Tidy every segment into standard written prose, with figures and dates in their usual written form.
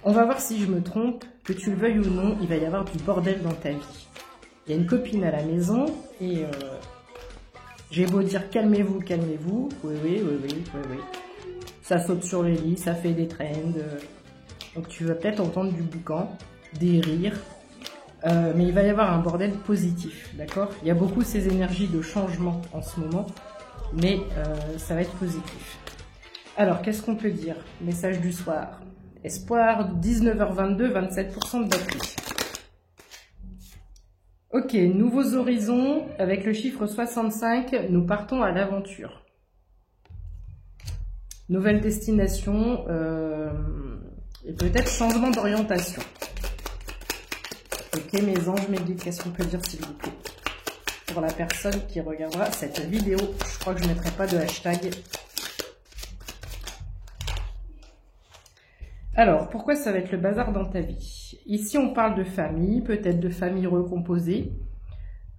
On va voir si je me trompe, que tu le veuilles ou non, il va y avoir du bordel dans ta vie. Il y a une copine à la maison et j'ai beau dire calmez-vous, calmez-vous. Oui. Ça saute sur les lits, ça fait des trends. Donc tu vas peut-être entendre du boucan, des rires. Mais il va y avoir un bordel positif, d'accord? Il y a beaucoup ces énergies de changement en ce moment, mais ça va être positif. Alors, qu'est-ce qu'on peut dire? Message du soir. Espoir, 19h22, 27% de batterie. Ok, nouveaux horizons. Avec le chiffre 65, nous partons à l'aventure. Nouvelle destination et peut-être changement d'orientation. Ok, mes anges, mes guides, qu'est-ce qu'on peut dire s'il vous plaît? Pour la personne qui regardera cette vidéo, je crois que je ne mettrai pas de hashtag. Alors, pourquoi ça va être le bazar dans ta vie? Ici, on parle de famille, peut-être de famille recomposée.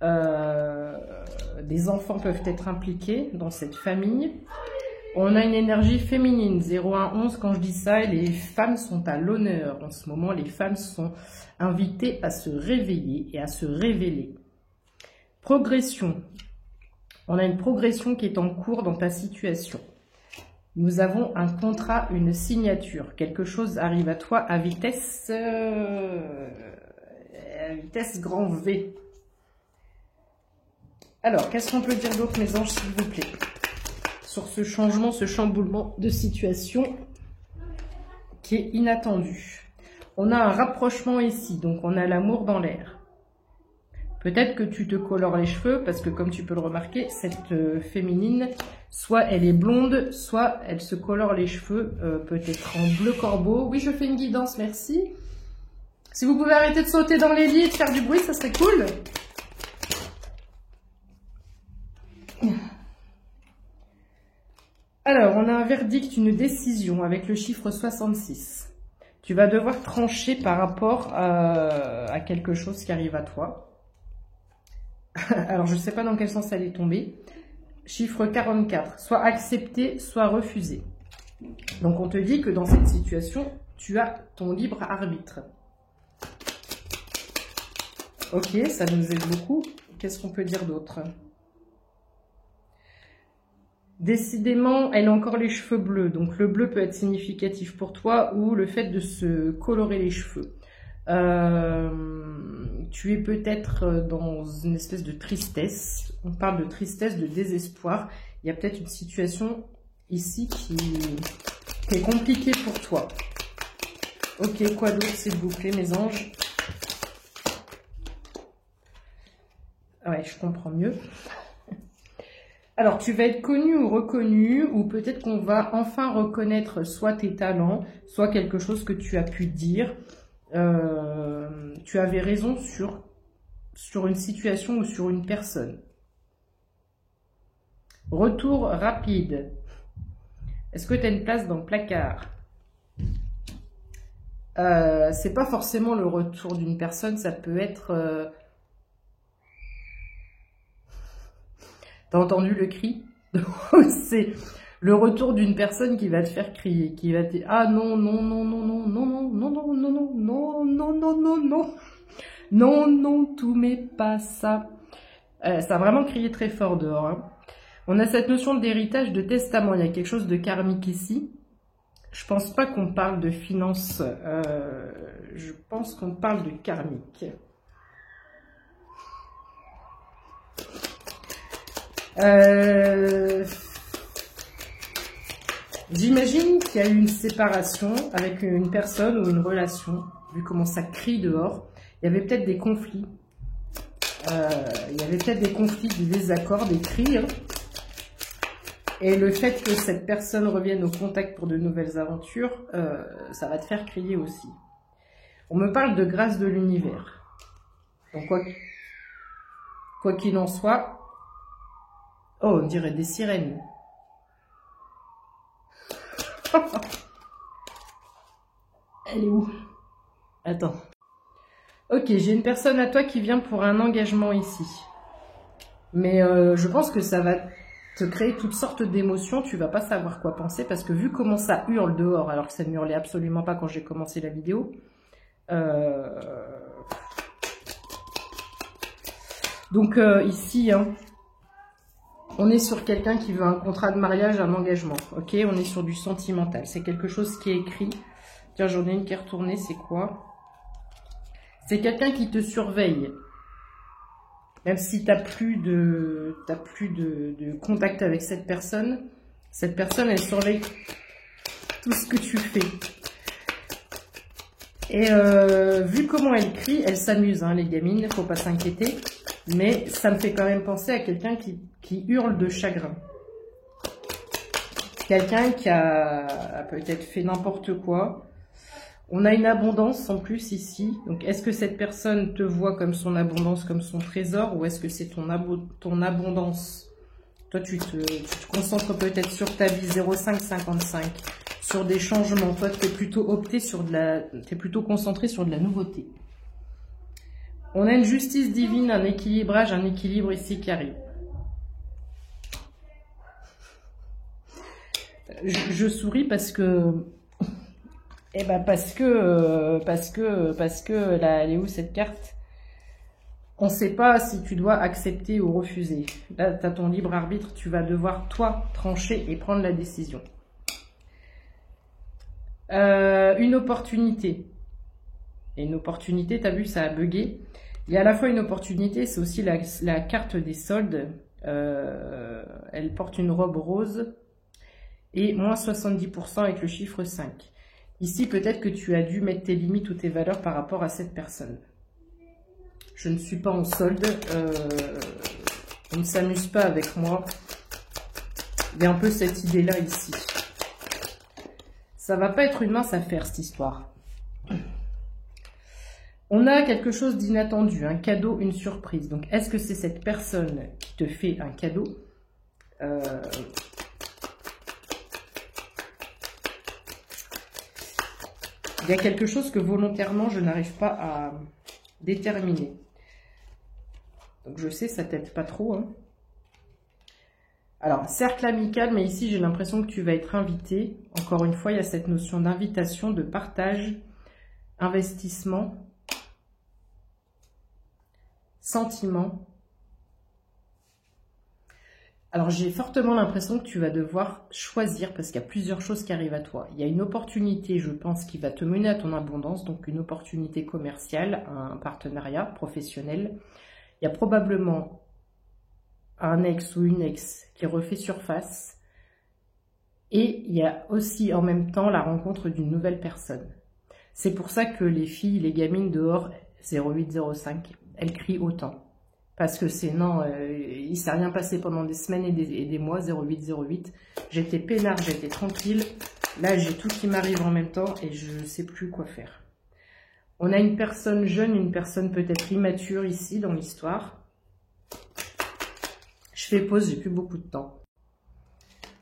Des enfants peuvent être impliqués dans cette famille. On a une énergie féminine, 0 à 11, quand je dis ça, les femmes sont à l'honneur. En ce moment, les femmes sont invitées à se réveiller et à se révéler. Progression. On a une progression qui est en cours dans ta situation. Nous avons un contrat, une signature. Quelque chose arrive à toi à vitesse grand V. Alors, qu'est-ce qu'on peut dire d'autre, mes anges, s'il vous plaît, sur ce changement, ce chamboulement de situation qui est inattendu? On a un rapprochement ici, donc on a l'amour dans l'air. Peut-être que tu te colores les cheveux, parce que comme tu peux le remarquer, cette féminine, soit elle est blonde, soit elle se colore les cheveux, peut-être en bleu corbeau. Oui, je fais une guidance, merci. Si vous pouvez arrêter de sauter dans les lits et de faire du bruit, ça serait cool. Alors, on a un verdict, une décision avec le chiffre 66. Tu vas devoir trancher par rapport à quelque chose qui arrive à toi. Alors, je ne sais pas dans quel sens elle est tombée. Chiffre 44, soit accepté, soit refusé. Donc, on te dit que dans cette situation, tu as ton libre arbitre. Ok, ça nous aide beaucoup. Qu'est-ce qu'on peut dire d'autre? Décidément, elle a encore les cheveux bleus. Donc, le bleu peut être significatif pour toi ou le fait de se colorer les cheveux. Tu es peut-être dans une espèce de tristesse. On parle de tristesse, de désespoir. Il y a peut-être une situation ici qui est compliquée pour toi. Ok, quoi d'autre, s'il vous plaît, mes anges? Ouais, je comprends mieux. Alors, tu vas être connu ou reconnu, ou peut-être qu'on va enfin reconnaître soit tes talents, soit quelque chose que tu as pu dire. Tu avais raison sur une situation ou sur une personne. Retour rapide. Est-ce que tu as une place dans le placard? C'est pas forcément le retour d'une personne, ça peut être... T'as entendu le cri? C'est le retour d'une personne qui va te faire crier, qui va te dire ah non non non non non non non non non non non non non non non non non tout mais pas ça. Ça a vraiment crié très fort dehors. Hein. On a cette notion d'héritage, de testament. Il y a quelque chose de karmique ici. Je pense pas qu'on parle de finances. Je pense qu'on parle de karmique. J'imagine qu'il y a eu une séparation avec une personne ou une relation, vu comment ça crie dehors. Il y avait peut-être des conflits. Il y avait peut-être des conflits, des désaccords, des cris. Hein. Et le fait que cette personne revienne au contact pour de nouvelles aventures, ça va te faire crier aussi. On me parle de grâce de l'univers. Donc quoi qu'il en soit... Oh, on dirait des sirènes. Elle est où? Attends. Ok, j'ai une personne à toi qui vient pour un engagement ici. Mais je pense que ça va te créer toutes sortes d'émotions, tu vas pas savoir quoi penser, parce que vu comment ça hurle dehors, alors que ça ne hurlait absolument pas quand j'ai commencé la vidéo, donc ici, hein, on est sur quelqu'un qui veut un contrat de mariage, un engagement, ok? On est sur du sentimental, c'est quelque chose qui est écrit. Tiens, j'en ai une qui est retournée, c'est quoi? C'est quelqu'un qui te surveille. Même si tu n'as plus de contact avec cette personne, elle surveille tout ce que tu fais. Et vu comment elle crie, elle s'amuse, hein, les gamines, il ne faut pas s'inquiéter. Mais ça me fait quand même penser à quelqu'un qui hurle de chagrin. Quelqu'un qui a peut-être fait n'importe quoi. On a une abondance en plus ici. Donc, est-ce que cette personne te voit comme son abondance, comme son trésor, ou est-ce que c'est ton abondance? Toi, tu te concentres peut-être sur ta vie 0,555, sur des changements. Toi, tu es plutôt t'es plutôt concentré sur de la nouveauté. On a une justice divine, un équilibrage, un équilibre ici qui arrive. Je souris parce que... Eh ben parce que là, elle est où cette carte? On ne sait pas si tu dois accepter ou refuser. Là, tu as ton libre arbitre, tu vas devoir, toi, trancher et prendre la décision. Une opportunité. Et une opportunité, tu as vu, ça a bugué. Il y a à la fois une opportunité, c'est aussi la carte des soldes. Elle porte une robe rose et moins 70% avec le chiffre 5. Ici, peut-être que tu as dû mettre tes limites ou tes valeurs par rapport à cette personne. Je ne suis pas en solde. On ne s'amuse pas avec moi. Il y a un peu cette idée-là ici. Ça va pas être une mince affaire, cette histoire. On a quelque chose d'inattendu, un cadeau, une surprise. Donc, est-ce que c'est cette personne qui te fait un cadeau? Il y a quelque chose que volontairement, je n'arrive pas à déterminer. Donc, je sais, ça t'aide pas trop. Hein. Alors, cercle amical, mais ici, j'ai l'impression que tu vas être invité. Encore une fois, il y a cette notion d'invitation, de partage, investissement, sentiment. Alors, j'ai fortement l'impression que tu vas devoir choisir parce qu'il y a plusieurs choses qui arrivent à toi. Il y a une opportunité, je pense, qui va te mener à ton abondance, donc une opportunité commerciale, un partenariat professionnel. Il y a probablement un ex ou une ex qui refait surface. Et il y a aussi en même temps la rencontre d'une nouvelle personne. C'est pour ça que les filles, les gamines dehors, 0805, elles crient autant. Parce que c'est non, il ne s'est rien passé pendant des semaines et des mois, 0808. J'étais peinard, j'étais tranquille. Là, j'ai tout qui m'arrive en même temps et je ne sais plus quoi faire. On a une personne jeune, une personne peut-être immature ici dans l'histoire. Je fais pause, j'ai plus beaucoup de temps.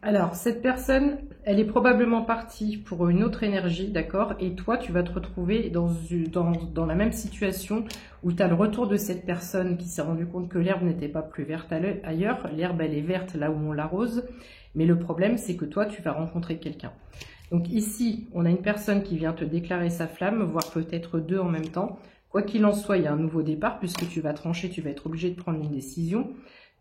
Alors, cette personne, elle est probablement partie pour une autre énergie, d'accord? Et toi, tu vas te retrouver dans la même situation où tu as le retour de cette personne qui s'est rendu compte que l'herbe n'était pas plus verte ailleurs. L'herbe, elle est verte là où on l'arrose. Mais le problème, c'est que toi, tu vas rencontrer quelqu'un. Donc ici, on a une personne qui vient te déclarer sa flamme, voire peut-être deux en même temps. Quoi qu'il en soit, il y a un nouveau départ puisque tu vas trancher, tu vas être obligé de prendre une décision.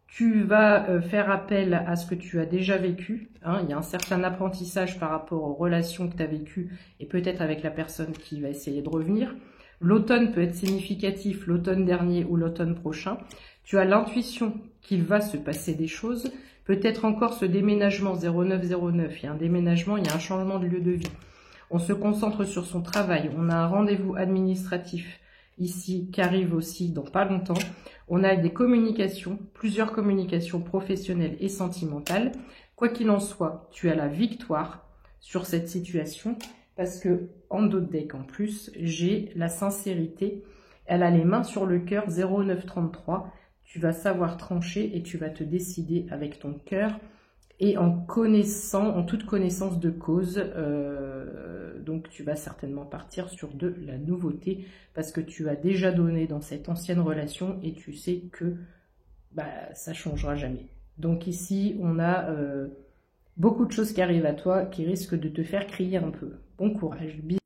Tu vas faire appel à ce que tu as déjà vécu. Hein. Il y a un certain apprentissage par rapport aux relations que tu as vécues et peut-être avec la personne qui va essayer de revenir. L'automne peut être significatif, l'automne dernier ou l'automne prochain. Tu as l'intuition qu'il va se passer des choses. Peut-être encore ce déménagement 0909. Il y a un déménagement, il y a un changement de lieu de vie. On se concentre sur son travail. On a un rendez-vous administratif ici qui arrive aussi dans pas longtemps. On a des communications, plusieurs communications professionnelles et sentimentales. Quoi qu'il en soit, tu as la victoire sur cette situation parce que en d'autres decks en plus, j'ai la sincérité. Elle a les mains sur le cœur 0933. Tu vas savoir trancher et tu vas te décider avec ton cœur et en toute connaissance de cause. Donc tu vas certainement partir sur de la nouveauté parce que tu as déjà donné dans cette ancienne relation et tu sais que ça changera jamais. Donc ici, on a beaucoup de choses qui arrivent à toi qui risquent de te faire crier un peu. Bon courage. Bisous.